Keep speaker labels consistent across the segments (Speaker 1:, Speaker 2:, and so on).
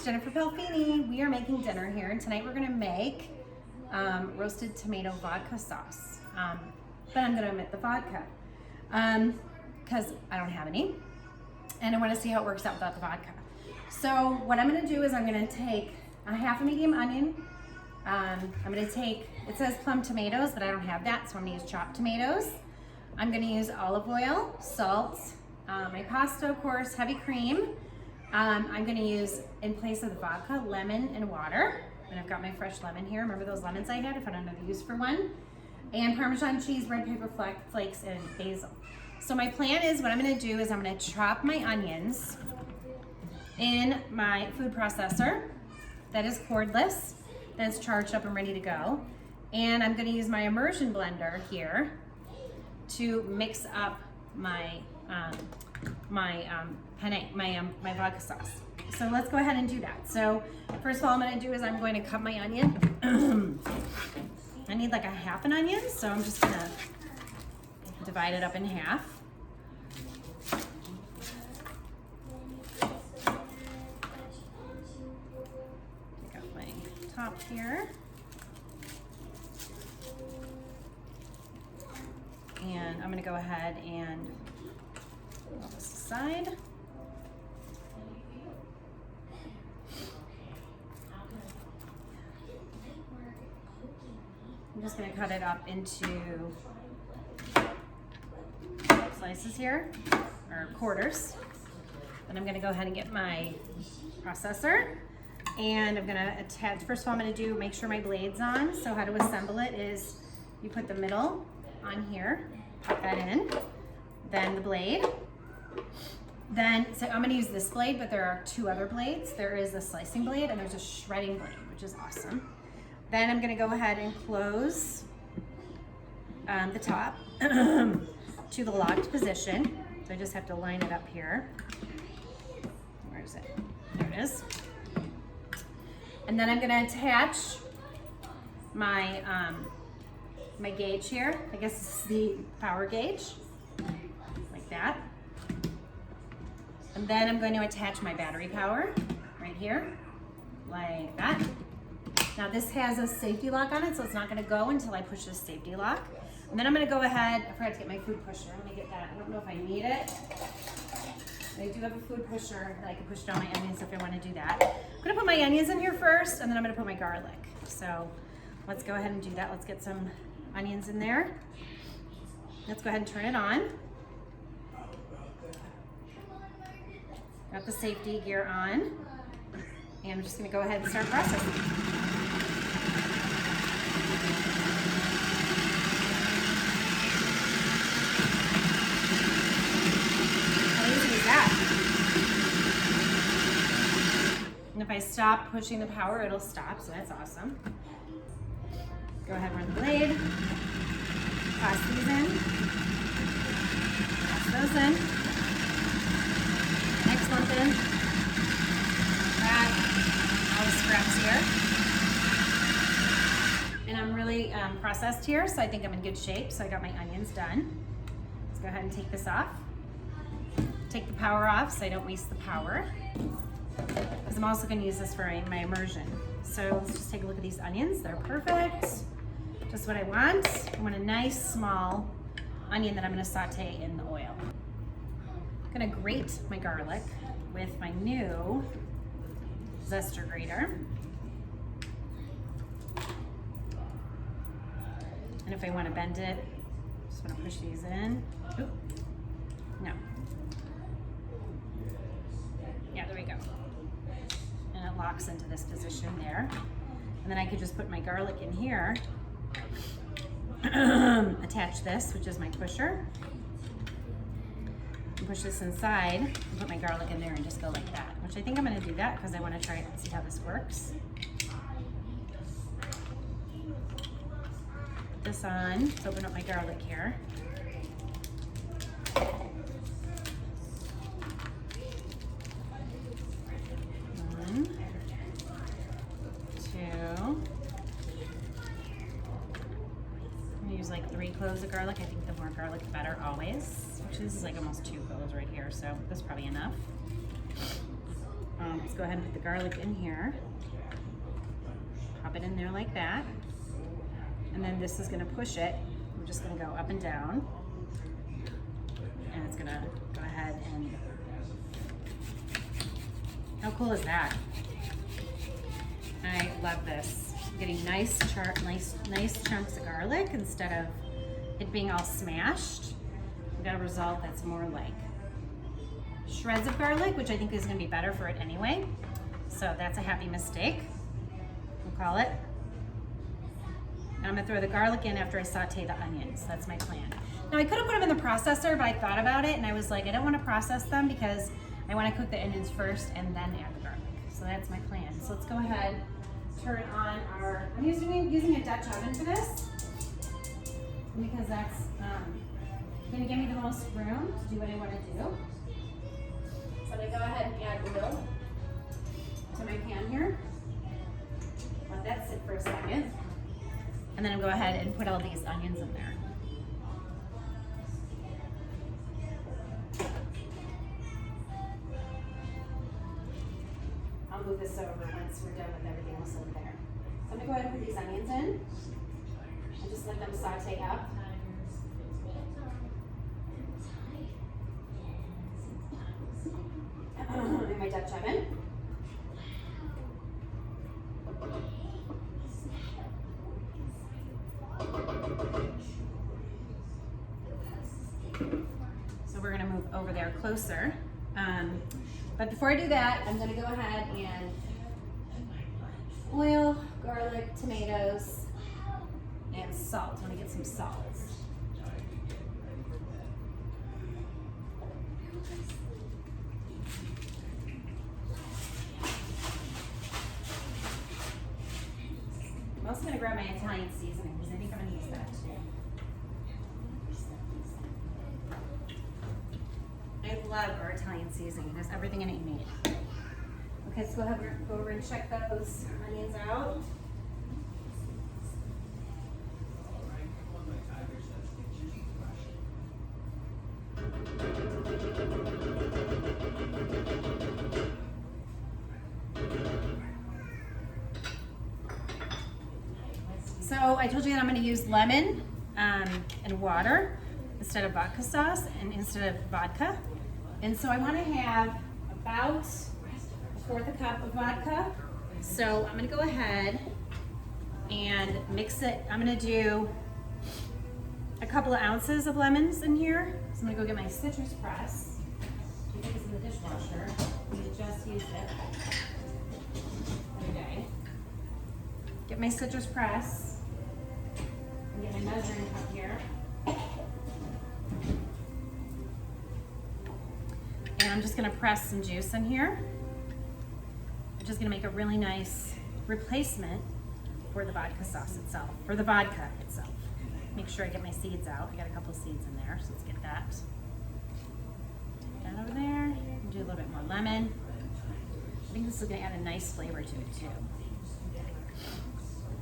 Speaker 1: it's Jennifer Pelfini. We are making dinner here, and tonight we're gonna make roasted tomato vodka sauce. But I'm gonna omit the vodka because I don't have any, and I wanna see how it works out without the vodka. So what I'm gonna do is I'm gonna take a half a medium onion. I'm gonna take, it says plum tomatoes, but I don't have that, so I'm gonna use chopped tomatoes. I'm gonna use olive oil, salt, my pasta, of course, heavy cream. I'm gonna use, in place of the vodka, lemon and water. And I've got my fresh lemon here. Remember those lemons I had? I found another use for one. And Parmesan cheese, red pepper flakes, and basil. So my plan is, what I'm gonna do is I'm gonna chop my onions in my food processor that is cordless, that's charged up and ready to go. And I'm gonna use my immersion blender here to mix up my my vodka sauce. So let's go ahead and do that. So first of all, I'm gonna do is I'm going to cut my onion. I need like a half an onion, so I'm just gonna divide it up in half. Take out my top here. And I'm gonna go ahead and put this aside. I'm just gonna cut it up into slices here, or quarters. Then I'm gonna go ahead and get my processor, and I'm gonna attach, first of all I'm gonna make sure my blade's on. So how to assemble it is you put the middle on here, pop that in, then the blade. Then, so I'm gonna use this blade, but there are two other blades. There is a slicing blade and there's a shredding blade, which is awesome. Then I'm gonna go ahead and close the top to the locked position. So I just have to line it up here. Where is it? There it is. And then I'm gonna attach my my gauge here. I guess this is the power gauge, like that. And then I'm going to attach my battery power right here, like that. Now this has a safety lock on it, so it's not gonna go until I push this safety lock. And then I'm gonna go ahead, I forgot to get my food pusher. Let me get that. I don't know if I need it. I do have a food pusher that I can push down my onions if I wanna do that. I'm gonna put my onions in here first, and then I'm gonna put my garlic. So let's go ahead and do that. Let's get some onions in there. Let's go ahead and turn it on. Got the safety gear on. And I'm just gonna go ahead and start processing. How easy is that? And if I stop pushing the power, it'll stop, so that's awesome. Go ahead and run the blade. Toss these in. Toss those in. Next lump in. All the scraps here. And I'm really processed here, so I think I'm in good shape. So I got my onions done. Let's go ahead and take this off. Take the power off so I don't waste the power. Because I'm also going to use this for my immersion. So let's just take a look at these onions. They're perfect. Just what I want. I want a nice small onion that I'm going to saute in the oil. I'm going to grate my garlic with my new Zester grater. And if I want to bend it, just want to push these in. Oop. No. Yeah, there we go. And it locks into this position there. And then I could just put my garlic in here, attach this, which is my pusher, and push this inside, and put my garlic in there and just go like that, which I think I'm gonna do that because I wanna try it and see how this works. Put this on, let's open up my garlic here. One, two. I'm gonna use like 3 cloves of garlic. I think the more garlic the better always. Which is like almost 2 cloves right here, so that's probably enough. Let's go ahead and put the garlic in here. Pop it in there like that. And then this is gonna push it. We're just gonna go up and down. And it's gonna go ahead and, how cool is that? I love this. I'm getting nice chunks of garlic instead of it being all smashed. We got a result that's more like shreds of garlic, which I think is gonna be better for it anyway. So that's a happy mistake, we'll call it. And I'm gonna throw the garlic in after I saute the onions. That's my plan. Now I could have put them in the processor, but I thought about it and I was like, I don't wanna process them because I wanna cook the onions first and then add the garlic. So that's my plan. So let's go ahead, turn on our, I'm using a Dutch oven for this because that's gonna give me the most room to do what I wanna do. So I'm gonna go ahead and add oil to my pan here. Let that sit for a second. And then I'm gonna go ahead and put all these onions in there. I'll move this over once we're done with everything else over there. So I'm gonna go ahead and put these onions in and just let them saute up. In my Dutch oven. So we're gonna move over there closer. But before I do that, I'm gonna go ahead and oil, garlic, tomatoes, and salt. I'm gonna get some salt. I'm also gonna grab my Italian seasoning because I think I'm gonna use that too. I love our Italian seasoning. It has everything in it you need. Okay, let's go over and check those onions out. So I told you that I'm going to use lemon and water instead of vodka sauce and instead of vodka. And so I want to have about 1/4 cup of vodka. So I'm going to go ahead and mix it. I'm going to do a couple of ounces of lemons in here. So I'm going to go get my citrus press. I think it's in the dishwasher. We just used it the other day. Get my citrus press. Get my measuring cup here. And I'm just gonna press some juice in here. I'm just gonna make a really nice replacement for the vodka sauce itself, for the vodka itself. Make sure I get my seeds out. I got a couple of seeds in there, so let's get that. Take that over there. Do a little bit more lemon. I think this is gonna add a nice flavor to it too.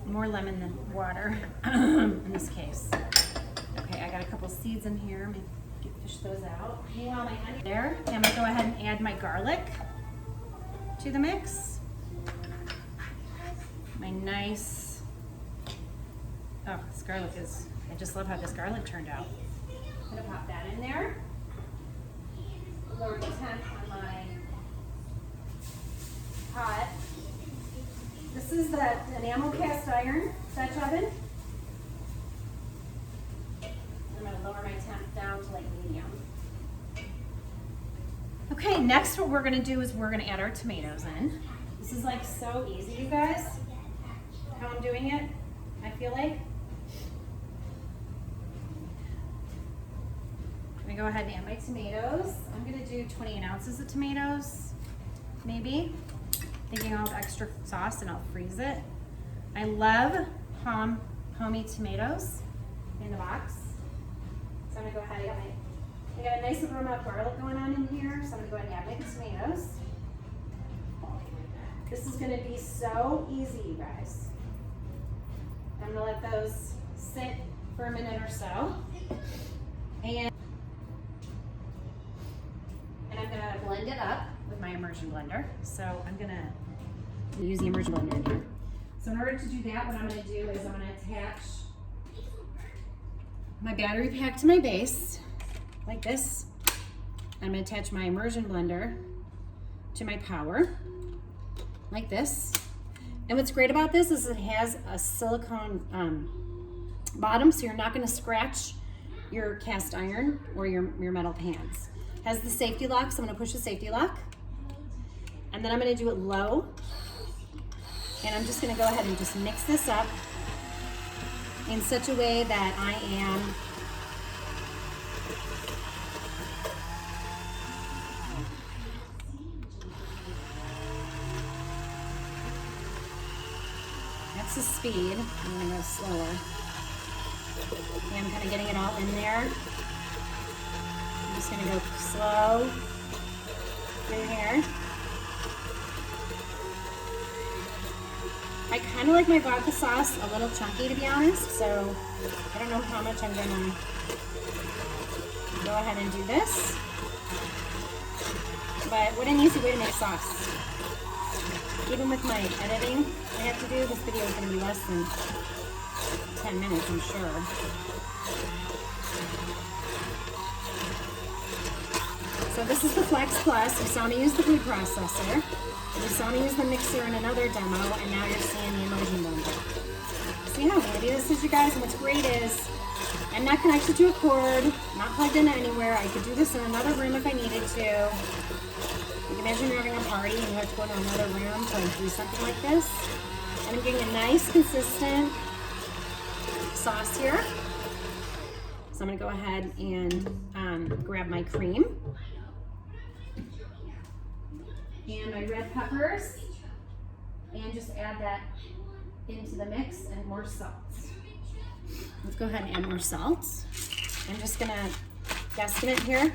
Speaker 1: More lemon than water in this case. Okay, I got a couple seeds in here. I'm gonna fish those out. Meanwhile, my onion there. And I'm gonna go ahead and add my garlic to the mix. My nice, oh, this garlic is, I just love how this garlic turned out. I'm gonna pop that in there. Lower the temp on my pot. This is the Enameled cast iron Dutch oven. I'm going to lower my temp down to like medium. Okay, next what we're going to do is we're going to add our tomatoes in. This is like so easy, you guys, how I'm doing it, I feel like. I'm going to go ahead and add my tomatoes. I'm going to do 28 ounces of tomatoes, maybe. Thinking I'll have extra sauce and I'll freeze it. I love homey tomatoes in the box. So I'm gonna go ahead, I got a nice aroma of garlic going on in here, so I'm gonna go ahead and add my tomatoes. This is gonna be so easy, you guys. I'm gonna let those sit for a minute or so. And I'm gonna blend it up with my immersion blender. So I'm gonna use the immersion blender in here. So in order to do that, what I'm gonna do is I'm gonna attach my battery pack to my base, like this. I'm gonna attach my immersion blender to my power, like this. And what's great about this is it has a silicone bottom, so you're not gonna scratch your cast iron or your metal pans. It has the safety lock, so I'm gonna push the safety lock. And then I'm gonna do it low. And I'm just gonna go ahead and just mix this up in such a way that I am that's the speed. I'm gonna go slower. And I'm kind of getting it all in there. I'm just gonna go slow through here. I kind of like my vodka sauce a little chunky, to be honest, so I don't know how much I'm gonna go ahead and do this. But what an easy way to make sauce. Even with my editing I have to do, this video is gonna be less than 10 minutes, I'm sure. So this is the Flex Plus. You saw me use the food processor. You saw me use the mixer in another demo, and now you're seeing the immersion blender. See how handy this is, you guys? And what's great is I'm not connected to a cord, not plugged into anywhere. I could do this in another room if I needed to. You can imagine you're having a party and you have to go to another room to do something like this. And I'm getting a nice, consistent sauce here. So I'm gonna go ahead and grab my cream and my red peppers and just add that into the mix, and more salt. Let's go ahead and add more salt. I'm just gonna guesstimate here.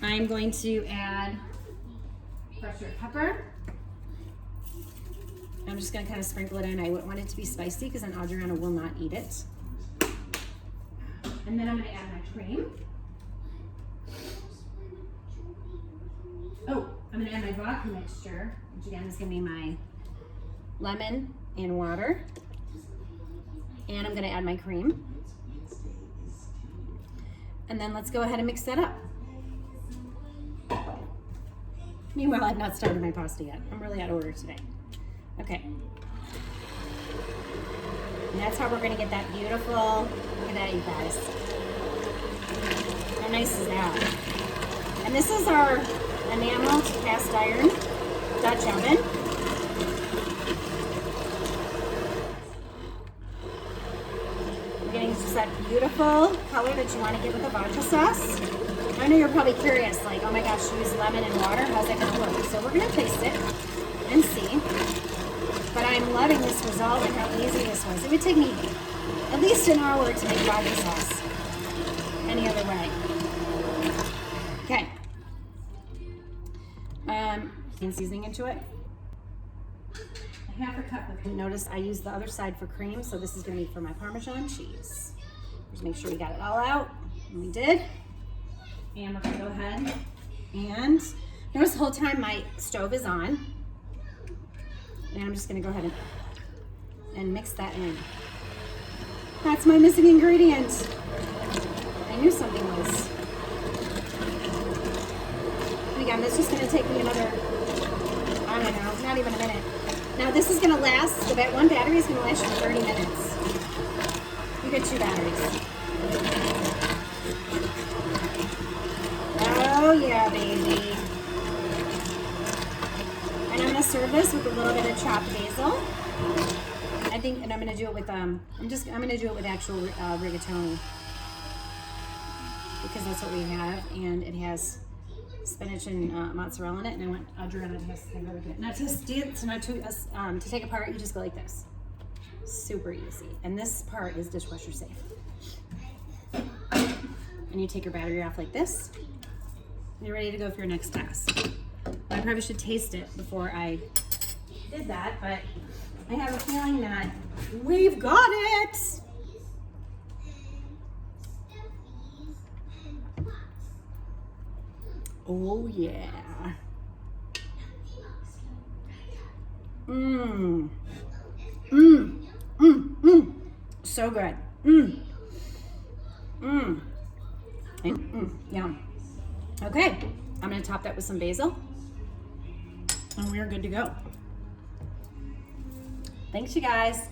Speaker 1: I'm going to add fresh red pepper. I'm just gonna kind of sprinkle it in. I wouldn't want it to be spicy because then Adriana will not eat it. And then I'm gonna add my cream. Oh, I'm gonna add my vodka mixture, which again is gonna be my lemon and water. And I'm gonna add my cream. And then let's go ahead and mix that up. Meanwhile, I've not started my pasta yet. I'm really out of order today. Okay. And that's how we're gonna get that beautiful, look at that, you guys. How nice is that? And this is our enameled cast iron Dutch oven. We're getting just that beautiful color that you want to get with the vodka sauce. I know you're probably curious, like, oh my gosh, you use lemon and water, how's that gonna work? So we're gonna taste it and see. But I'm loving this result and how easy this was. It would take me at least an hour to make vodka sauce any other way. Okay. And seasoning into it. A half a cup of, notice I used the other side for cream, so this is gonna be for my Parmesan cheese. Just make sure we got it all out, and we did. And we're gonna go ahead and notice the whole time my stove is on. And I'm just gonna go ahead and mix that in. That's my missing ingredient. I knew something was. And again, this is gonna take me another, I don't know, not even a minute. Now this is gonna last, the one battery is gonna last you 30 minutes. You get 2 batteries. Oh yeah, baby. And I'm gonna serve this with a little bit of chopped basil. I think, and I'm gonna do it with I'm gonna do it with actual rigatoni because that's what we have, and it has spinach and mozzarella in it. And I want Adriana to taste it really good. Now to take apart, you just go like this. Super easy. And this part is dishwasher safe. And you take your battery off like this. And you're ready to go for your next task. I probably should taste it before I did that, but I have a feeling that we've got it.
Speaker 2: Oh yeah. Mmm. Mmm. Mmm. Mmm. So good. Mmm. Mmm. Mmm. Yum. Okay, I'm gonna top that with some basil, and we are good to go.
Speaker 1: Thanks, you guys.